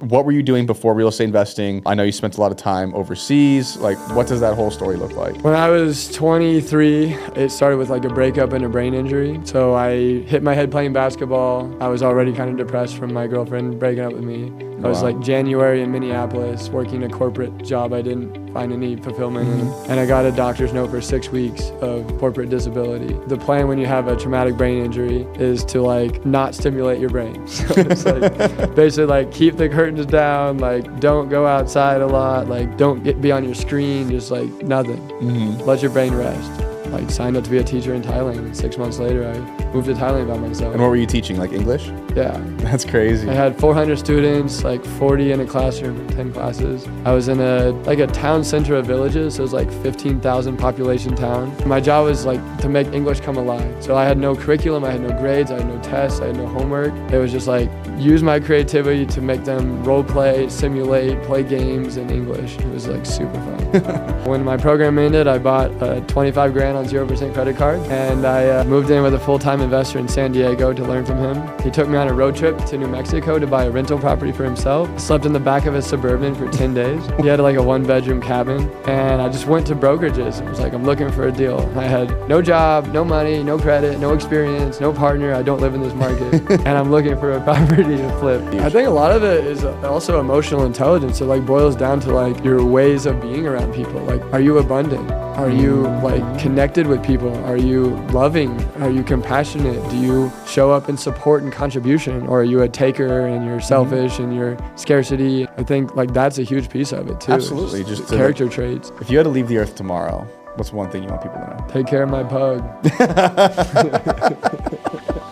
What were you doing before real estate investing? I know you spent a lot of time overseas. Like, what does that whole story look like? When I was 23, it started with like a breakup and a brain injury. So I hit my head playing basketball. I was already kind of depressed from my girlfriend breaking up with me. I was like January in Minneapolis working a corporate job I didn't find any fulfillment in. And I got a doctor's note for 6 weeks of corporate disability. The plan when you have a traumatic brain injury is to like not stimulate your brain. So it's like basically like keep the curtains down, like don't go outside a lot, like don't be on your screen, just like nothing. Let your brain rest. Like signed up to be a teacher in Thailand. And 6 months later, I moved to Thailand by myself. And what were you teaching, like English? Yeah. That's crazy. I had 400 students, like 40 in a classroom, 10 classes. I was in a town center of villages, so it was like 15,000 population town. My job was like to make English come alive. So I had no curriculum, I had no grades, I had no tests, I had no homework. It was just like use my creativity to make them role play, simulate, play games in English. It was like super fun. When my program ended, I bought 25 grand on 0% credit card, and I moved in with a full-time investor in San Diego to learn from him. He took me on a road trip to New Mexico to buy a rental property for himself. Slept in the back of a Suburban for 10 days. He had like a 1-bedroom cabin, and I just went to brokerages. I was like, I'm looking for a deal. I had no job, no money, no credit, no experience, no partner. I don't live in this market, and I'm looking for a property to flip. I think a lot of it is also emotional intelligence. It like boils down to like your ways of being around people. Like, are you abundant? Are you like connected with people? Are you loving? Are you compassionate? Do you show up in support and contribution? Or are you a taker and you're selfish and you're scarcity? I think like that's a huge piece of it too. Absolutely. Just character traits. If you had to leave the earth tomorrow, what's one thing you want people to know? Take care of my pug.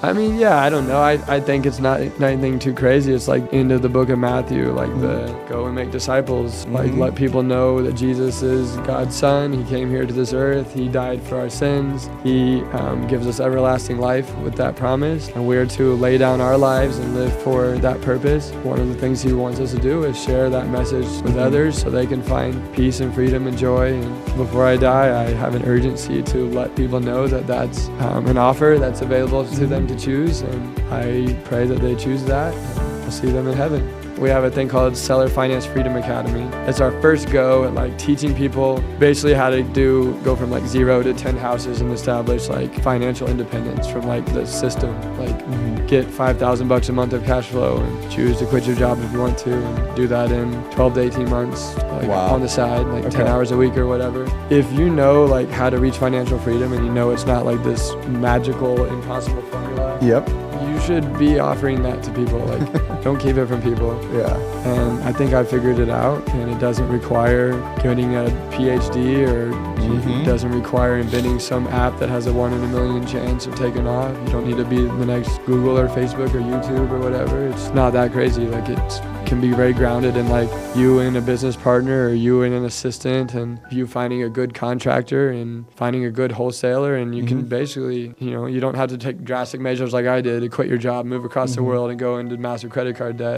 I mean, yeah, I don't know. I think it's not anything too crazy. It's like into the book of Matthew, like the go and make disciples, like let people know that Jesus is God's son. He came here to this earth. He died for our sins. He gives us everlasting life with that promise. And we're to lay down our lives and live for that purpose. One of the things he wants us to do is share that message with others so they can find peace and freedom and joy. And before I die, I have an urgency to let people know that that's an offer that's available to them to choose, and I pray that they choose that, and I'll see them in heaven. We have a thing called Seller Finance Freedom Academy. It's our first go at like teaching people basically how to go from like 0 to 10 houses and establish like financial independence from like the system. Like get $5,000 a month of cash flow and choose to quit your job if you want to, and do that in 12 to 18 months, like on the side, like 10 hours a week or whatever. If you know like how to reach financial freedom and you know it's not like this magical, impossible formula. You should be offering that to people. Like, don't keep it from people. Yeah. And I think I figured it out, and it doesn't require getting a PhD, or it doesn't require inventing some app that has a 1 in a million chance of taking off. You don't need to be the next Google or Facebook or YouTube or whatever. It's not that crazy. Like, it can be very grounded in like you and a business partner, or you and an assistant, and you finding a good contractor and finding a good wholesaler, and you can basically, you don't have to take drastic measures like I did to quit your job, move across the world, and go into massive credit card debt.